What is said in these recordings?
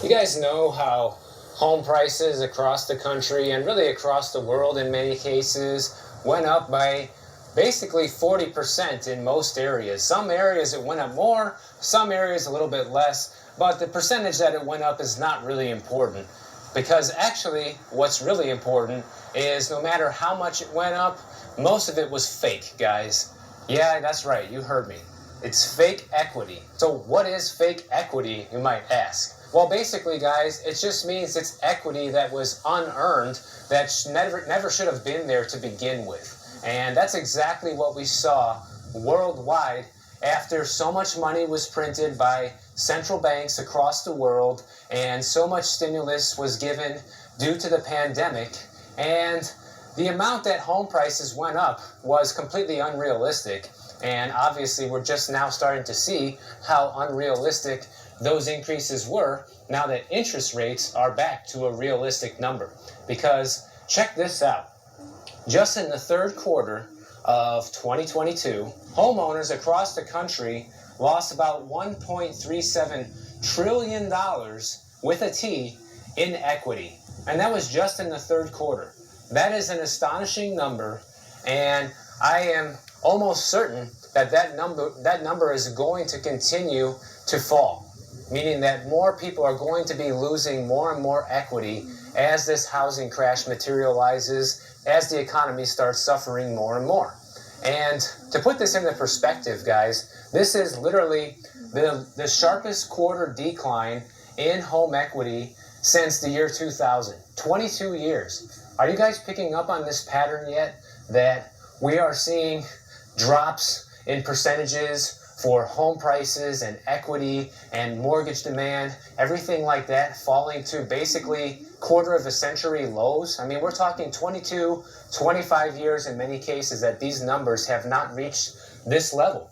You guys know how home prices across the country and really across the world in many cases went up by basically 40% in most areas. Some areas it went up more, some areas a little bit less, but the percentage that it went up is not really important. Because actually, what's really important is no matter how much it went up, most of it was fake, guys. Yeah, that's right, you heard me. It's fake equity. So what is fake equity, you might ask? Well, basically, guys, it just means it's equity that was unearned that never should have been there to begin with. And that's exactly what we saw worldwide after so much money was printed by central banks across the world and so much stimulus was given due to the pandemic. And the amount that home prices went up was completely unrealistic. And obviously, we're just now starting to see how unrealistic those increases were now that interest rates are back to a realistic number. Because check this out. Just in the third quarter of 2022, homeowners across the country lost about $1.37 trillion with a T in equity. And that was just in the third quarter. That is an astonishing number, and I am almost certain that that number is going to continue to fall, meaning that more people are going to be losing more and more equity as this housing crash materializes, as the economy starts suffering more and more. And to put this into perspective, guys, this is literally the sharpest quarter decline in home equity since the year 2000. 22 years. Are you guys picking up on this pattern yet? That we are seeing drops in percentages for home prices and equity and mortgage demand, everything like that falling to basically quarter of a century lows. I mean, we're talking 22, 25 years in many cases that these numbers have not reached this level.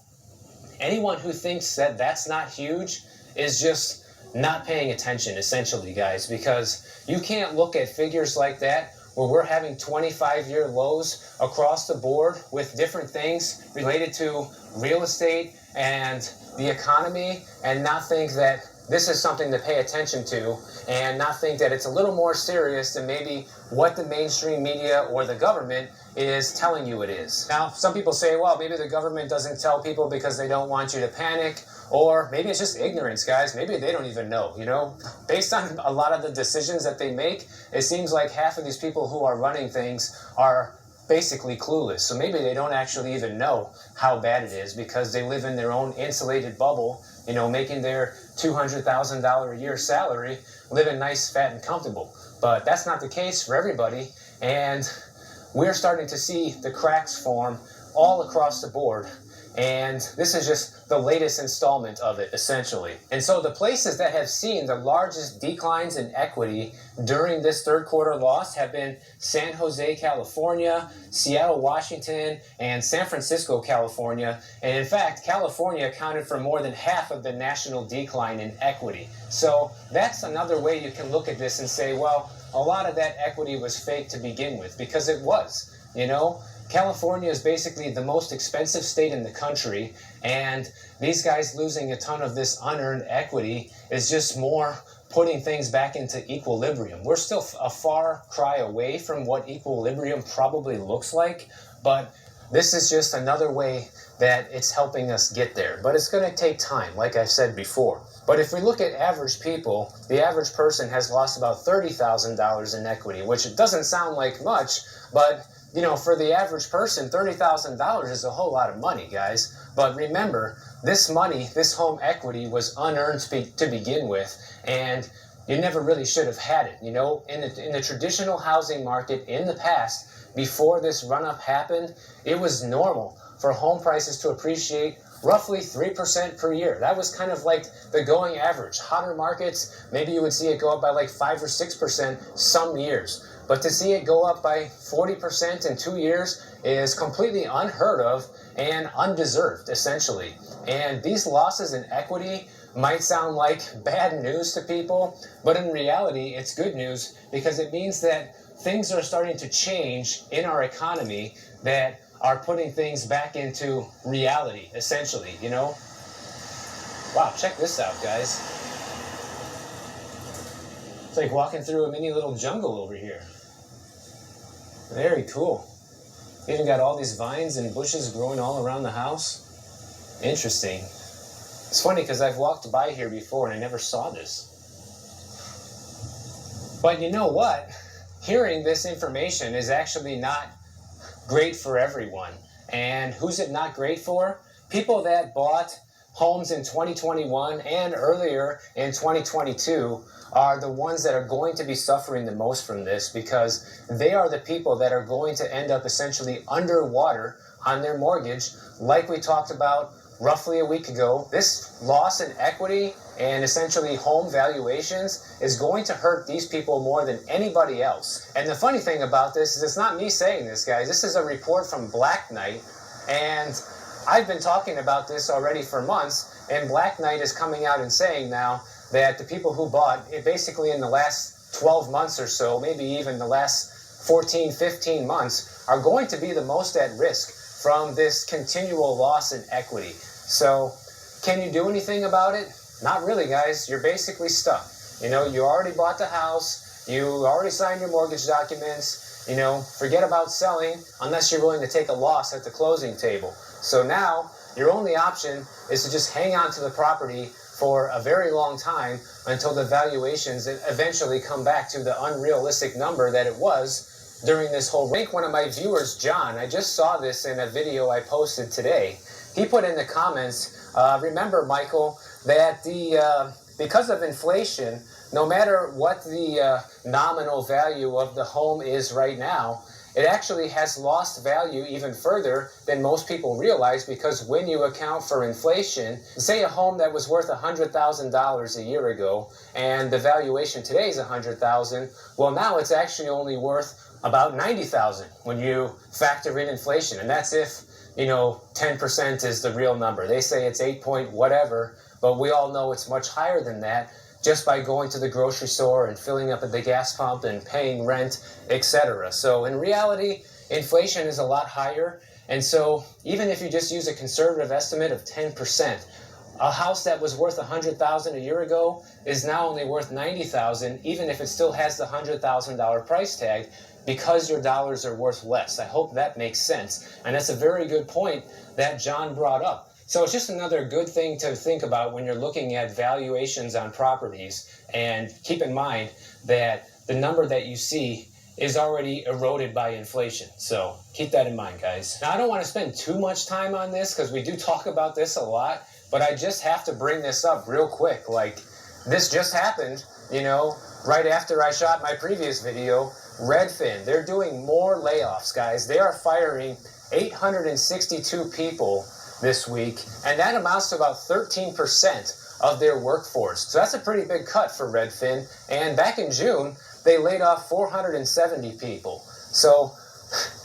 Anyone who thinks that that's not huge is just not paying attention, essentially, guys, because you can't look at figures like that where we're having 25-year lows across the board with different things related to real estate and the economy and not think that this is something to pay attention to and not think that it's a little more serious than maybe what the mainstream media or the government is telling you it is. Now, some people say, well, maybe the government doesn't tell people because they don't want you to panic, or maybe it's just ignorance, guys. Maybe they don't even know, you know? Based on a lot of the decisions that they make, it seems like half of these people who are running things are basically clueless. So maybe they don't actually even know how bad it is because they live in their own insulated bubble, you know, making their $200,000 a year salary, living nice, fat, and comfortable. But that's not the case for everybody. And we're starting to see the cracks form all across the board. And this is just the latest installment of it, essentially. And so the places that have seen the largest declines in equity during this third quarter loss have been San Jose, California, Seattle, Washington, and San Francisco, California. And in fact, California accounted for more than half of the national decline in equity. So that's another way you can look at this and say, well, a lot of that equity was fake to begin with, because it was, you know? California is basically the most expensive state in the country, and these guys losing a ton of this unearned equity is just more putting things back into equilibrium. We're still a far cry away from what equilibrium probably looks like, but this is just another way that it's helping us get there. But it's going to take time, like I said before. But if we look at average people, the average person has lost about $30,000 in equity, which it doesn't sound like much, but you know, for the average person, $30,000 is a whole lot of money, guys. But remember, this money, this home equity was unearned to begin with, and you never really should have had it. You know, in the traditional housing market in the past, before this run-up happened, it was normal for home prices to appreciate roughly 3% per year. That was kind of like the going average. Hotter markets, maybe you would see it go up by like 5 or 6% some years. But to see it go up by 40% in 2 years is completely unheard of and undeserved, essentially. And these losses in equity might sound like bad news to people, but in reality, it's good news because it means that things are starting to change in our economy that are putting things back into reality, essentially, you know? Wow, check this out, guys. It's like walking through a mini little jungle over here. Very cool. Even got all these vines and bushes growing all around the house. Interesting. It's funny because I've walked by here before and I never saw this. But you know what? Hearing this information is actually not great for everyone. And who's it not great for? People that bought homes in 2021 and earlier in 2022 are the ones that are going to be suffering the most from this, because they are the people that are going to end up essentially underwater on their mortgage, like we talked about roughly a week ago. This loss in equity and essentially home valuations is going to hurt these people more than anybody else. And the funny thing about this is it's not me saying this, guys. This is a report from Black Knight, and I've been talking about this already for months, and Black Knight is coming out and saying now that the people who bought it basically in the last 12 months or so, maybe even the last 14, 15 months, are going to be the most at risk from this continual loss in equity. So can you do anything about it? Not really, guys. You're basically stuck. You know, you already bought the house, you already signed your mortgage documents, you know, forget about selling unless you're willing to take a loss at the closing table. So now your only option is to just hang on to the property for a very long time until the valuations eventually come back to the unrealistic number that it was during this whole. I think one of my viewers, John, I just saw this in a video I posted today. He put in the comments, remember, Michael, that because of inflation, no matter what the nominal value of the home is right now, it actually has lost value even further than most people realize, because when you account for inflation, say a home that was worth $100,000 a year ago and the valuation today is $100,000, well, now it's actually only worth about $90,000 when you factor in inflation. And that's if, you know, 10% is the real number. They say it's 8 point whatever, but we all know it's much higher than that, just by going to the grocery store and filling up at the gas pump and paying rent, etc. So in reality, inflation is a lot higher. And so even if you just use a conservative estimate of 10%, a house that was worth $100,000 a year ago is now only worth $90,000, even if it still has the $100,000 price tag, because your dollars are worth less. I hope that makes sense. And that's a very good point that John brought up. So it's just another good thing to think about when you're looking at valuations on properties. And keep in mind that the number that you see is already eroded by inflation. So keep that in mind, guys. Now, I don't want to spend too much time on this because we do talk about this a lot, but I just have to bring this up real quick. Like, this just happened, you know, right after I shot my previous video. Redfin, they're doing more layoffs, guys. They are firing 862 people this week, and that amounts to about 13% of their workforce. So that's a pretty big cut for Redfin. And back in June, they laid off 470 people. So,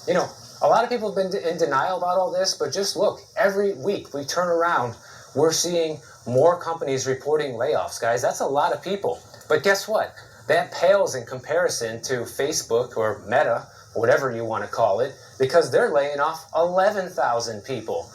you know, a lot of people have been in denial about all this, but just look, every week we turn around, we're seeing more companies reporting layoffs, guys. That's a lot of people. But guess what? That pales in comparison to Facebook or Meta, whatever you want to call it, because they're laying off 11,000 people.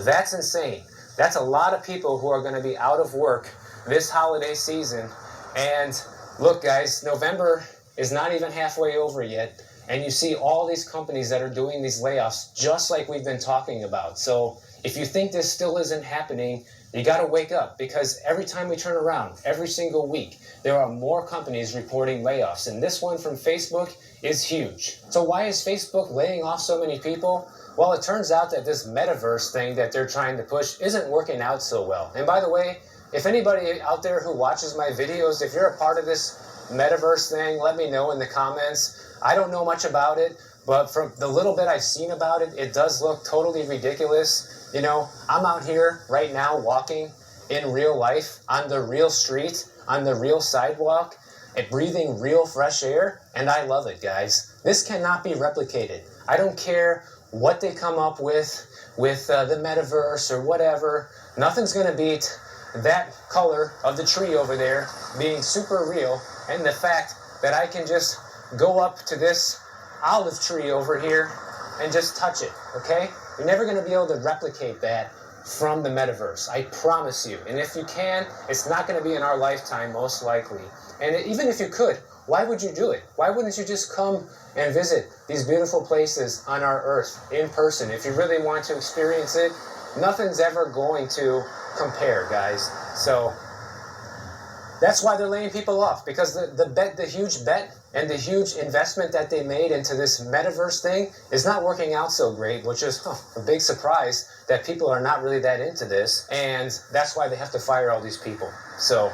That's insane. That's a lot of people who are going to be out of work this holiday season. And look, guys, November is not even halfway over yet. And you see all these companies that are doing these layoffs, just like we've been talking about. So if you think this still isn't happening, you got to wake up, because every time we turn around, every single week, there are more companies reporting layoffs. And this one from Facebook is huge. So why is Facebook laying off so many people? Well, it turns out that this metaverse thing that they're trying to push isn't working out so well. And by the way, if anybody out there who watches my videos, if you're a part of this metaverse thing, let me know in the comments. I don't know much about it, but from the little bit I've seen about it, it does look totally ridiculous. You know, I'm out here right now walking in real life, on the real street, on the real sidewalk, and breathing real fresh air, and I love it, guys. This cannot be replicated. I don't care what they come up with the metaverse or whatever. Nothing's going to beat that color of the tree over there being super real, and the fact that I can just go up to this olive tree over here and just touch it, okay? You're never going to be able to replicate that from the metaverse. I promise you. And if you can, it's not going to be in our lifetime, most likely. And even if you could, why would you do it? Why wouldn't you just come and visit these beautiful places on our earth in person? If you really want to experience it, nothing's ever going to compare, guys. So that's why they're laying people off, because the huge bet and the huge investment that they made into this metaverse thing is not working out so great, which is a big surprise that people are not really that into this, and that's why they have to fire all these people. So